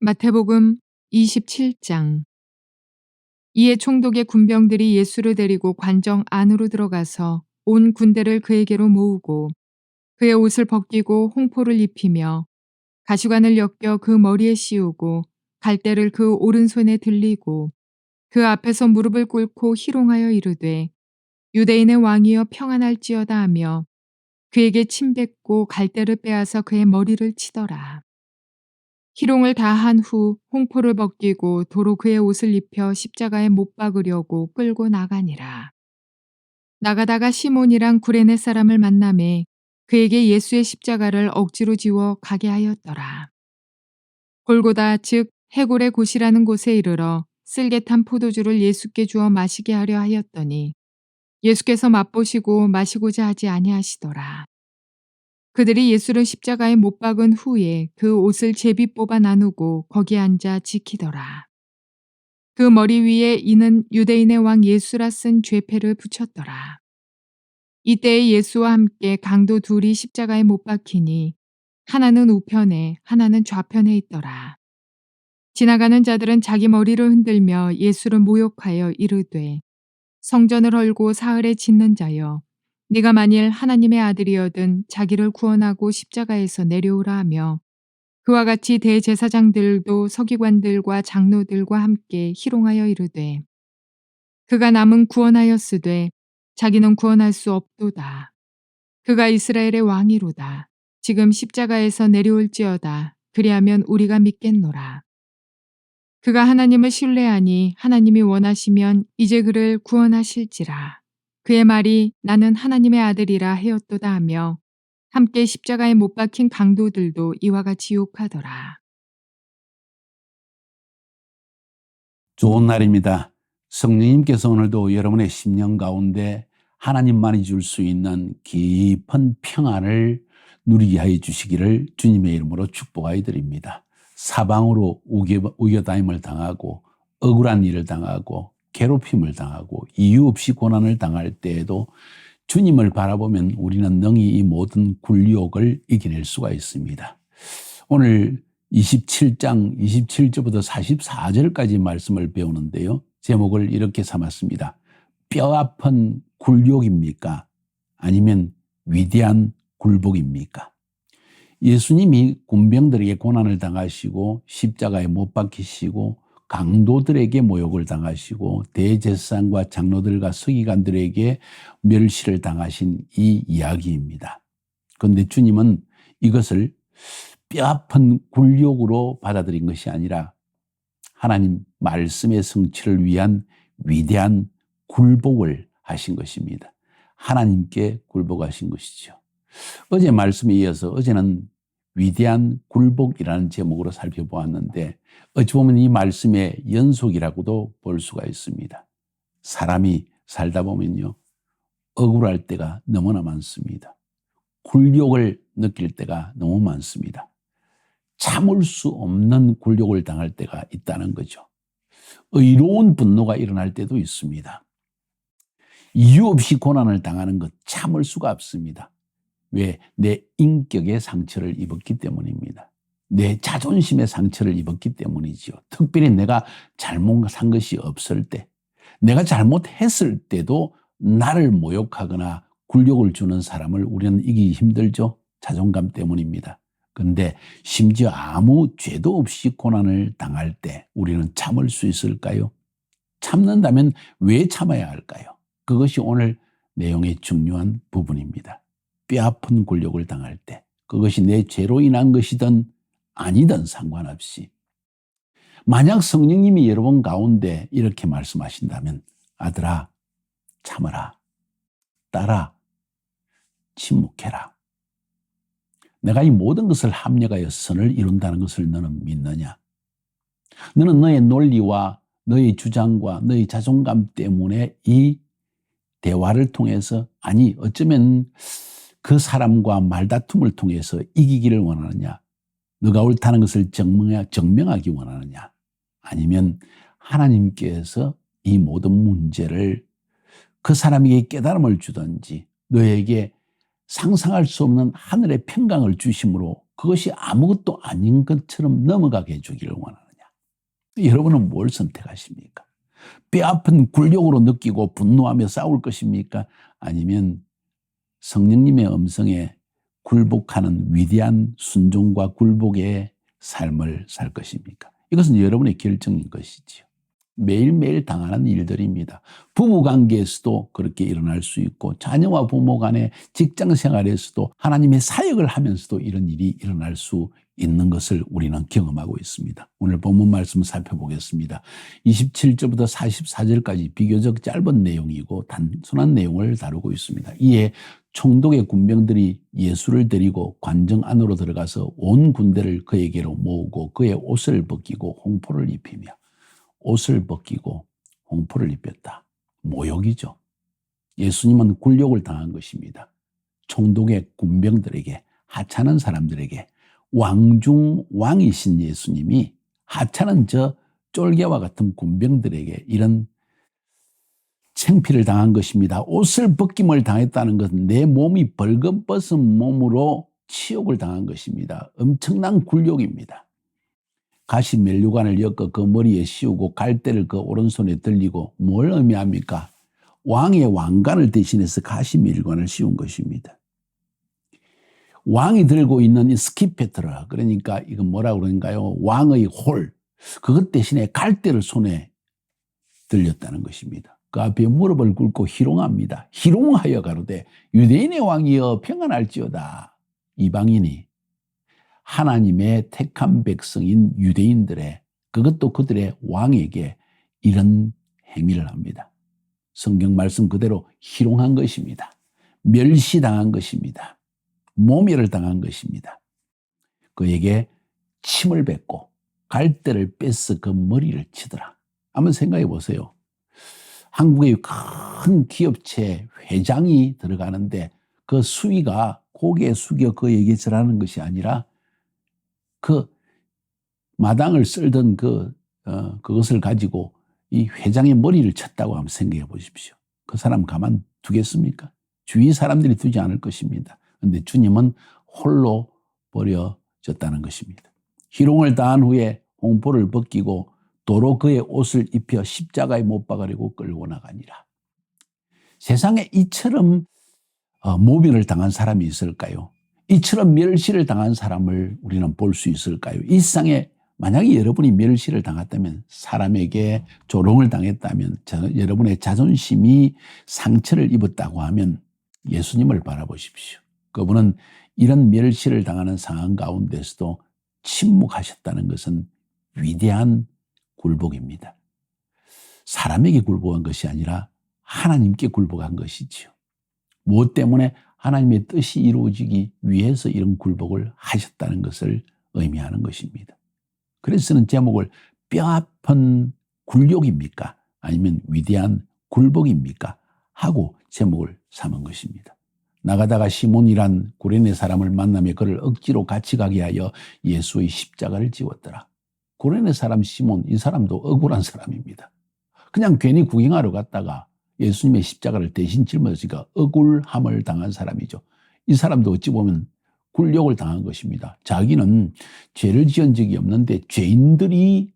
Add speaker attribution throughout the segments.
Speaker 1: 마태복음 27장. 이에 총독의 군병들이 예수를 데리고 관정 안으로 들어가서 온 군대를 그에게로 모으고 그의 옷을 벗기고 홍포를 입히며 가시관을 엮여 그 머리에 씌우고 갈대를 그 오른손에 들리고 그 앞에서 무릎을 꿇고 희롱하여 이르되 유대인의 왕이여 평안할지어다 하며 그에게 침 뱉고 갈대를 빼앗아 그의 머리를 치더라. 희롱을 다 한 후 홍포를 벗기고 도로 그의 옷을 입혀 십자가에 못 박으려고 끌고 나가니라. 나가다가 시몬이랑 구레네 사람을 만나매 그에게 예수의 십자가를 억지로 지워 가게 하였더라. 골고다 즉 해골의 곳이라는 곳에 이르러 쓸개탄 포도주를 예수께 주어 마시게 하려 하였더니 예수께서 맛보시고 마시고자 하지 아니하시더라. 그들이 예수를 십자가에 못 박은 후에 그 옷을 제비 뽑아 나누고 거기에 앉아 지키더라. 그 머리 위에 이는 유대인의 왕 예수라 쓴 죄패를 붙였더라. 이때에 예수와 함께 강도 둘이 십자가에 못 박히니 하나는 우편에 하나는 좌편에 있더라. 지나가는 자들은 자기 머리를 흔들며 예수를 모욕하여 이르되 성전을 헐고 사흘에 짓는 자여 네가 만일 하나님의 아들이여든 자기를 구원하고 십자가에서 내려오라 하며 그와 같이 대제사장들도 서기관들과 장로들과 함께 희롱하여 이르되 그가 남은 구원하였으되 자기는 구원할 수 없도다. 그가 이스라엘의 왕이로다. 지금 십자가에서 내려올지어다. 그리하면 우리가 믿겠노라. 그가 하나님을 신뢰하니 하나님이 원하시면 이제 그를 구원하실지라. 그의 말이 나는 하나님의 아들이라 하였도다 하며 함께 십자가에 못 박힌 강도들도 이와 같이 욕하더라.
Speaker 2: 좋은 날입니다. 성령님께서 오늘도 여러분의 심령 가운데 하나님만이 줄 수 있는 깊은 평안을 누리게 하여 주시기를 주님의 이름으로 축복하여 드립니다. 사방으로 우겨다임을 당하고 억울한 일을 당하고 괴롭힘을 당하고 이유 없이 고난을 당할 때에도 주님을 바라보면 우리는 능히 이 모든 굴욕을 이겨낼 수가 있습니다. 오늘 27장 27절부터 44절까지 말씀을 배우는데요. 제목을 이렇게 삼았습니다. 뼈아픈 굴욕입니까? 아니면 위대한 굴복입니까? 예수님이 군병들에게 고난을 당하시고 십자가에 못 박히시고 강도들에게 모욕을 당하시고 대제사장과 장로들과 서기관들에게 멸시를 당하신 이 이야기입니다. 그런데 주님은 이것을 뼈아픈 굴욕으로 받아들인 것이 아니라 하나님 말씀의 성취를 위한 위대한 굴복을 하신 것입니다. 하나님께 굴복하신 것이죠. 어제 말씀에 이어서 어제는 위대한 굴복이라는 제목으로 살펴보았는데 어찌 보면 이 말씀의 연속이라고도 볼 수가 있습니다. 사람이 살다 보면요, 억울할 때가 너무나 많습니다. 굴욕을 느낄 때가 너무 많습니다. 참을 수 없는 굴욕을 당할 때가 있다는 거죠. 의로운 분노가 일어날 때도 있습니다. 이유 없이 고난을 당하는 것 참을 수가 없습니다. 왜? 내 인격의 상처를 입었기 때문입니다. 내 자존심의 상처를 입었기 때문이죠. 특별히 내가 잘못한 것이 없을 때, 내가 잘못했을 때도 나를 모욕하거나 굴욕을 주는 사람을 우리는 이기기 힘들죠. 자존감 때문입니다. 그런데 심지어 아무 죄도 없이 고난을 당할 때 우리는 참을 수 있을까요? 참는다면 왜 참아야 할까요? 그것이 오늘 내용의 중요한 부분입니다. 뼈아픈 굴욕을 당할 때 그것이 내 죄로 인한 것이든 아니든 상관없이 만약 성령님이 여러분 가운데 이렇게 말씀하신다면 아들아 참아라, 딸아 침묵해라. 내가 이 모든 것을 합력하여 선을 이룬다는 것을 너는 믿느냐? 너는 너의 논리와 너의 주장과 너의 자존감 때문에 이 대화를 통해서 아니 어쩌면 그 사람과 말다툼을 통해서 이기기를 원하느냐? 너가 옳다는 것을 증명하기 원하느냐? 아니면 하나님께서 이 모든 문제를 그 사람에게 깨달음을 주든지 너에게 상상할 수 없는 하늘의 평강을 주심으로 그것이 아무것도 아닌 것처럼 넘어가게 해주기를 원하느냐? 여러분은 뭘 선택하십니까? 뼈아픈 굴욕으로 느끼고 분노하며 싸울 것입니까? 아니면 성령님의 음성에 굴복하는 위대한 순종과 굴복의 삶을 살 것입니까? 이것은 여러분의 결정인 것이지요. 매일매일 당하는 일들입니다. 부부관계에서도 그렇게 일어날 수 있고 자녀와 부모 간의 직장생활에서도 하나님의 사역을 하면서도 이런 일이 일어날 수 있는 것을 우리는 경험하고 있습니다. 오늘 본문 말씀 살펴보겠습니다. 27절부터 44절까지 비교적 짧은 내용이고 단순한 내용을 다루고 있습니다. 이에 총독의 군병들이 예수를 데리고 관정 안으로 들어가서 온 군대를 그에게로 모으고 그의 옷을 벗기고 홍포를 입히며 옷을 벗기고 홍포를 입혔다. 모욕이죠. 예수님은 굴욕을 당한 것입니다. 총독의 군병들에게, 하찮은 사람들에게, 왕중 왕이신 예수님이 하찮은 저 쫄개와 같은 군병들에게 이런 창피를 당한 것입니다. 옷을 벗김을 당했다는 것은 내 몸이 벌거벗은 몸으로 치욕을 당한 것입니다. 엄청난 굴욕입니다. 가시 면류관을 엮어 그 머리에 씌우고 갈대를 그 오른손에 들리고 뭘 의미합니까? 왕의 왕관을 대신해서 가시 면류관을 씌운 것입니다. 왕이 들고 있는 이 스키페트라, 그러니까 이건 뭐라고 그러는가요? 왕의 홀, 그것 대신에 갈대를 손에 들렸다는 것입니다. 그 앞에 무릎을 꿇고 희롱합니다. 희롱하여 가로되 유대인의 왕이여 평안할지어다. 이방인이 하나님의 택한 백성인 유대인들의, 그것도 그들의 왕에게 이런 행위를 합니다. 성경 말씀 그대로 희롱한 것입니다. 멸시당한 것입니다. 모멸을 당한 것입니다. 그에게 침을 뱉고 갈대를 뺏어 그 머리를 치더라. 한번 생각해 보세요. 한국의 큰 기업체 회장이 들어가는데 그 수위가 고개 숙여 그에게 절하는 것이 아니라 그 마당을 쓸던 그것을 가지고 이 회장의 머리를 쳤다고 한번 생각해 보십시오. 그 사람 가만 두겠습니까? 주위 사람들이 두지 않을 것입니다. 그런데 주님은 홀로 버려졌다는 것입니다. 희롱을 당한 후에 홍포를 벗기고 도로 그의 옷을 입혀 십자가에 못 박으려고 끌고 나가니라. 세상에 이처럼 모멸을 당한 사람이 있을까요? 이처럼 멸시를 당한 사람을 우리는 볼 수 있을까요? 이 세상에 만약에 여러분이 멸시를 당했다면, 사람에게 조롱을 당했다면, 여러분의 자존심이 상처를 입었다고 하면 예수님을 바라보십시오. 그분은 이런 멸시를 당하는 상황 가운데서도 침묵하셨다는 것은 위대한 굴복입니다. 사람에게 굴복한 것이 아니라 하나님께 굴복한 것이지요. 무엇 때문에? 하나님의 뜻이 이루어지기 위해서 이런 굴복을 하셨다는 것을 의미하는 것입니다. 그래서 저는 제목을 뼈아픈 굴욕입니까? 아니면 위대한 굴복입니까? 하고 제목을 삼은 것입니다. 나가다가 시몬이란 구레네 사람을 만나며 그를 억지로 같이 가게 하여 예수의 십자가를 지웠더라. 구레네 사람 시몬, 이 사람도 억울한 사람입니다. 그냥 괜히 구경하러 갔다가 예수님의 십자가를 대신 짊어지니까 억울함을 당한 사람이죠. 이 사람도 어찌 보면 굴욕을 당한 것입니다. 자기는 죄를 지은 적이 없는데 죄인들이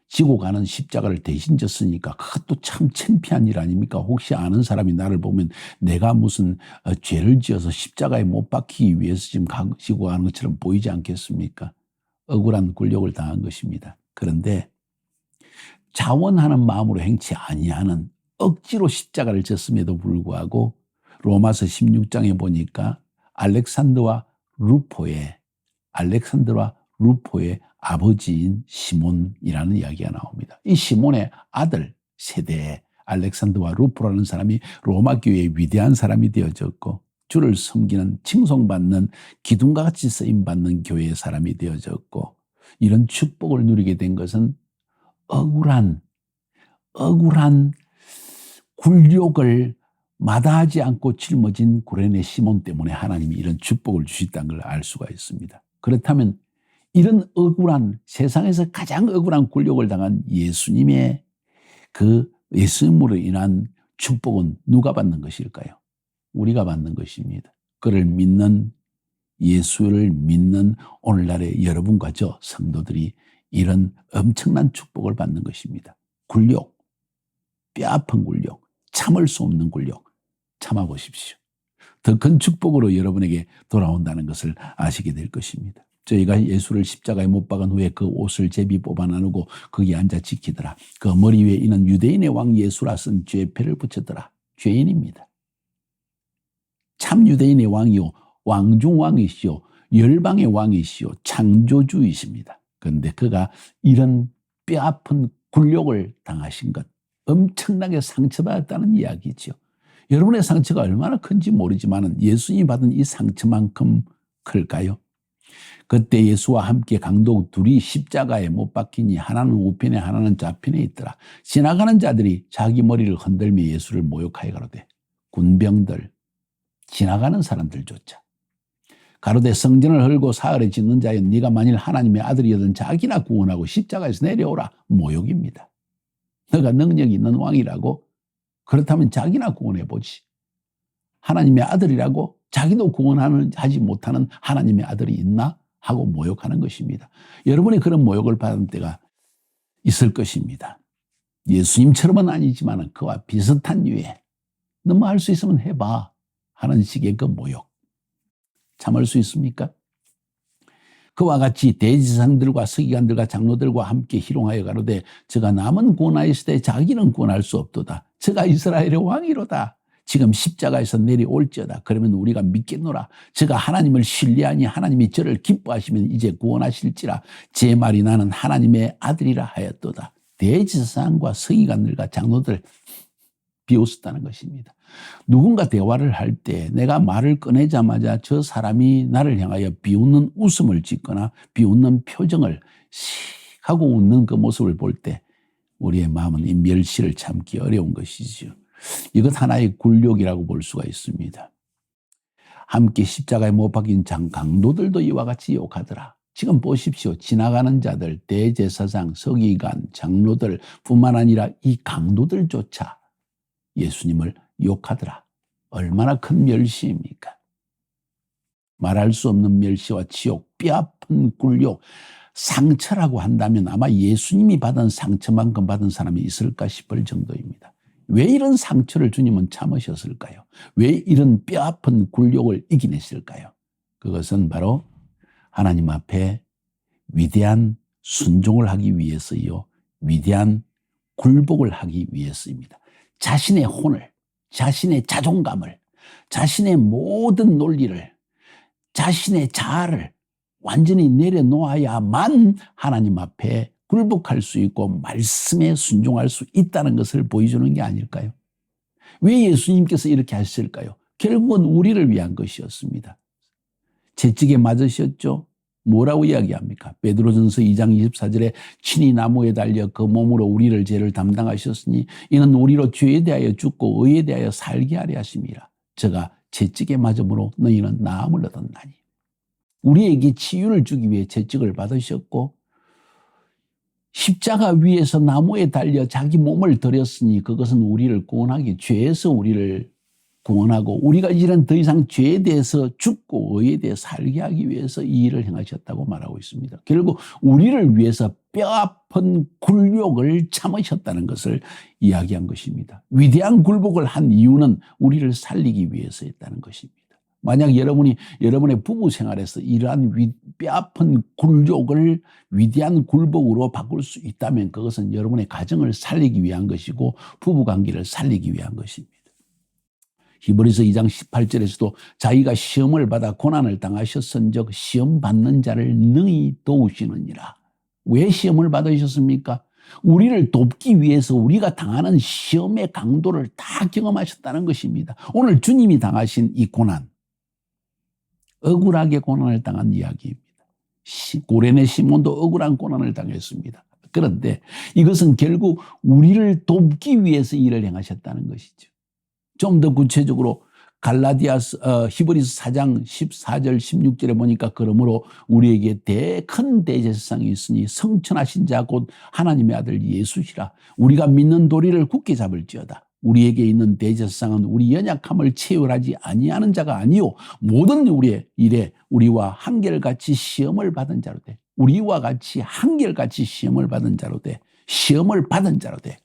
Speaker 2: 지고 가는 십자가를 대신 졌으니까 그것도 참 창피한 일 아닙니까? 혹시 아는 사람이 나를 보면 내가 무슨 죄를 지어서 십자가에 못 박히기 위해서 지금 지고 가는 것처럼 보이지 않겠습니까? 억울한 굴욕을 당한 것입니다. 그런데 자원하는 마음으로 행치 아니하는, 억지로 십자가를 졌음에도 불구하고 로마서 16장에 보니까 알렉산더와 루포의 아버지인 시몬이라는 이야기가 나옵니다. 이 시몬의 아들 세대에 알렉산더와 루포라는 사람이 로마 교회의 위대한 사람이 되어졌고, 주를 섬기는, 칭송받는, 기둥과 같이 쓰임받는 교회의 사람이 되어졌고, 이런 축복을 누리게 된 것은 억울한 굴욕을 마다하지 않고 짊어진 구레네 시몬 때문에 하나님이 이런 축복을 주셨다는 걸 알 수가 있습니다. 그렇다면 이런 억울한, 세상에서 가장 억울한 굴욕을 당한 예수님의 그 예수님으로 인한 축복은 누가 받는 것일까요? 우리가 받는 것입니다. 그를 믿는 예수를 믿는 오늘날의 여러분과 저 성도들이 이런 엄청난 축복을 받는 것입니다. 굴욕, 뼈아픈 굴욕, 참을 수 없는 굴욕 참아보십시오. 더 큰 축복으로 여러분에게 돌아온다는 것을 아시게 될 것입니다. 저희가 예수를 십자가에 못 박은 후에 그 옷을 제비 뽑아 나누고 거기 앉아 지키더라. 그 머리 위에 이는 유대인의 왕 예수라 쓴 죄패를 붙였더라. 죄인입니다. 참 유대인의 왕이요, 왕중왕이시오, 열방의 왕이시오, 창조주이십니다. 그런데 그가 이런 뼈아픈 굴욕을 당하신 것, 엄청나게 상처받았다는 이야기죠. 여러분의 상처가 얼마나 큰지 모르지만 예수님이 받은 이 상처만큼 클까요? 그때 예수와 함께 강도 둘이 십자가에 못 박히니 하나는 우편에 하나는 좌편에 있더라. 지나가는 자들이 자기 머리를 흔들며 예수를 모욕하여 가로되 군병들, 지나가는 사람들조차 가로되 성전을 헐고 사흘에 짓는 자여 네가 만일 하나님의 아들이거든 자기나 구원하고 십자가에서 내려오라. 모욕입니다. 너가 능력이 있는 왕이라고? 그렇다면 자기나 구원해보지. 하나님의 아들이라고? 자기도 구원하지 못하는 하나님의 아들이 있나? 하고 모욕하는 것입니다. 여러분이 그런 모욕을 받은 때가 있을 것입니다. 예수님처럼은 아니지만 그와 비슷한 유에 너 뭐 할 수 있으면 해봐 하는 식의 그 모욕 참을 수 있습니까? 그와 같이 대지상들과 서기관들과 장로들과 함께 희롱하여 가로되 저가 남은 구원하였으되 자기는 구원할 수 없도다. 저가 이스라엘의 왕이로다. 지금 십자가에서 내려올지어다. 그러면 우리가 믿겠노라. 저가 하나님을 신뢰하니 하나님이 저를 기뻐하시면 이제 구원하실지라. 제 말이 나는 하나님의 아들이라 하였도다. 대지사장과 서기관들과 장로들 비웃었다는 것입니다. 누군가 대화를 할 때 내가 말을 꺼내자마자 저 사람이 나를 향하여 비웃는 웃음을 짓거나 비웃는 표정을 씩 하고 웃는 그 모습을 볼 때 우리의 마음은 이 멸시를 참기 어려운 것이죠. 이것 하나의 굴욕이라고 볼 수가 있습니다. 함께 십자가에 못 박힌 강도들도 이와 같이 욕하더라. 지금 보십시오. 지나가는 자들, 대제사장, 서기관, 장로들 뿐만 아니라 이 강도들조차 예수님을 욕하더라. 얼마나 큰 멸시입니까? 말할 수 없는 멸시와 지옥, 뼈아픈 굴욕, 상처라고 한다면 아마 예수님이 받은 상처만큼 받은 사람이 있을까 싶을 정도입니다. 왜 이런 상처를 주님은 참으셨을까요? 왜 이런 뼈아픈 굴욕을 이겨냈을까요? 그것은 바로 하나님 앞에 위대한 순종을 하기 위해서요. 위대한 굴복을 하기 위해서입니다. 자신의 혼을, 자신의 자존감을, 자신의 모든 논리를, 자신의 자아를 완전히 내려놓아야만 하나님 앞에 굴복할 수 있고 말씀에 순종할 수 있다는 것을 보여주는 게 아닐까요? 왜 예수님께서 이렇게 하셨을까요? 결국은 우리를 위한 것이었습니다. 채찍에 맞으셨죠? 뭐라고 이야기합니까? 베드로전서 2장 24절에 친히 나무에 달려 그 몸으로 우리를 죄를 담당하셨으니 이는 우리로 죄에 대하여 죽고 의에 대하여 살게 하려 하심이라. 저가 채찍에 맞음으로 너희는 나음을 얻었나니. 우리에게 치유를 주기 위해 채찍을 받으셨고 십자가 위에서 나무에 달려 자기 몸을 드렸으니 그것은 우리를 구원하기, 죄에서 우리를 구원하고 우리가 이제는 더 이상 죄에 대해서 죽고 의에 대해 살게 하기 위해서 이 일을 행하셨다고 말하고 있습니다. 결국 우리를 위해서 뼈아픈 굴욕을 참으셨다는 것을 이야기한 것입니다. 위대한 굴복을 한 이유는 우리를 살리기 위해서였다는 것입니다. 만약 여러분이 여러분의 부부 생활에서 이러한 뼈아픈 굴욕을 위대한 굴복으로 바꿀 수 있다면 그것은 여러분의 가정을 살리기 위한 것이고 부부관계를 살리기 위한 것입니다. 히브리서 2장 18절에서도 자기가 시험을 받아 고난을 당하셨은즉 시험 받는 자를 능히 도우시느니라. 왜 시험을 받으셨습니까? 우리를 돕기 위해서 우리가 당하는 시험의 강도를 다 경험하셨다는 것입니다. 오늘 주님이 당하신 이 고난, 억울하게 고난을 당한 이야기입니다. 고레네 시몬도 억울한 고난을 당했습니다. 그런데 이것은 결국 우리를 돕기 위해서 일을 행하셨다는 것이죠. 좀 더 구체적으로 히브리서 4장 14절 16절에 보니까 그러므로 우리에게 큰 대제사장이 있으니 성천하신 자 곧 하나님의 아들 예수시라. 우리가 믿는 도리를 굳게 잡을지어다. 우리에게 있는 대제사장은 우리 연약함을 체휼하지 아니하는 자가 아니요 모든 우리의 일에 우리와 한결같이 시험을 받은 자로 돼. 우리와 같이 한결같이 시험을 받은 자로 돼. 시험을 받은 자로 돼.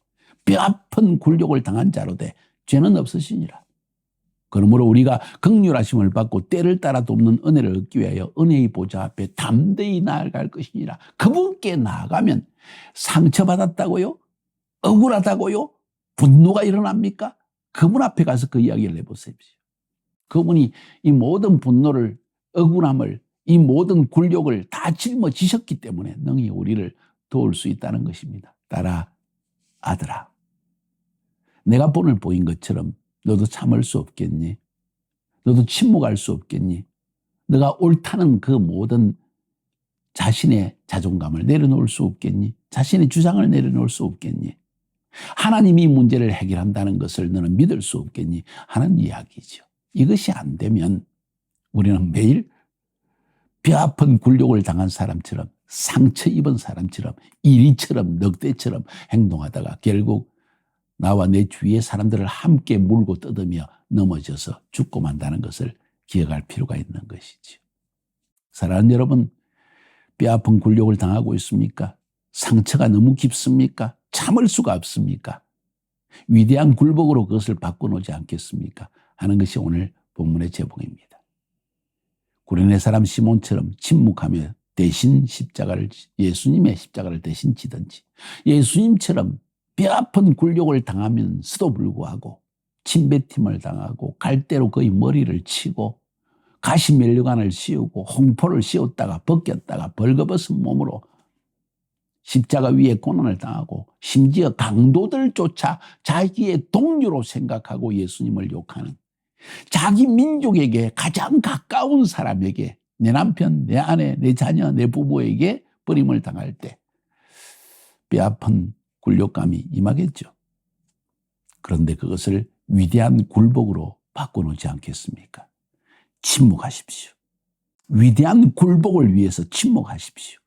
Speaker 2: 뼈아픈 굴욕을 당한 자로 돼. 죄는 없으시니라. 그러므로 우리가 긍휼하심을 받고 때를 따라 돕는 은혜를 얻기 위하여 은혜의 보좌 앞에 담대히 나아갈 것이니라. 그분께 나아가면 상처받았다고요? 억울하다고요? 분노가 일어납니까? 그분 앞에 가서 그 이야기를 해보십시오. 그분이 이 모든 분노를, 억울함을, 이 모든 굴욕을 다 짊어지셨기 때문에 능히 우리를 도울 수 있다는 것입니다. 딸아, 아들아, 내가 본을 보인 것처럼 너도 참을 수 없겠니? 너도 침묵할 수 없겠니? 너가 옳다는 그 모든 자신의 자존감을 내려놓을 수 없겠니? 자신의 주장을 내려놓을 수 없겠니? 하나님이 문제를 해결한다는 것을 너는 믿을 수 없겠니? 하는 이야기죠. 이것이 안 되면 우리는 매일 뼈아픈 굴욕을 당한 사람처럼, 상처 입은 사람처럼, 이리처럼 늑대처럼 행동하다가 결국 나와 내 주위의 사람들을 함께 물고 뜯으며 넘어져서 죽고 만다는 것을 기억할 필요가 있는 것이죠. 사랑하는 여러분, 뼈아픈 굴욕을 당하고 있습니까? 상처가 너무 깊습니까? 참을 수가 없습니까? 위대한 굴복으로 그것을 바꿔놓지 않겠습니까? 하는 것이 오늘 본문의 제목입니다. 구레네 사람 시몬처럼 침묵하며 대신 예수님의 십자가를 대신 지든지, 예수님처럼 뼈아픈 굴욕을 당하면서도 불구하고 침뱉임을 당하고 갈대로 거의 머리를 치고 가시 면류관을 씌우고 홍포를 씌웠다가 벗겼다가 벌거벗은 몸으로 십자가 위에 고난을 당하고 심지어 강도들조차 자기의 동료로 생각하고 예수님을 욕하는, 자기 민족에게 가장 가까운 사람에게, 내 남편, 내 아내, 내 자녀, 내 부부에게 버림을 당할 때 뼈아픈 굴욕감이 임하겠죠. 그런데 그것을 위대한 굴복으로 바꿔놓지 않겠습니까? 침묵하십시오. 위대한 굴복을 위해서 침묵하십시오.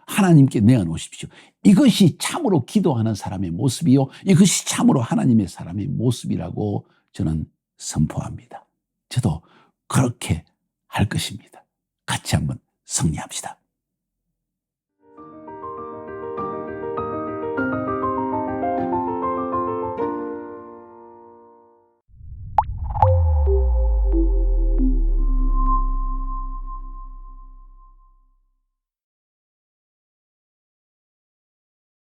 Speaker 2: 하나님께 내어놓으십시오. 이것이 참으로 기도하는 사람의 모습이요, 이것이 참으로 하나님의 사람의 모습이라고 저는 선포합니다. 저도 그렇게 할 것입니다. 같이 한번 승리합시다.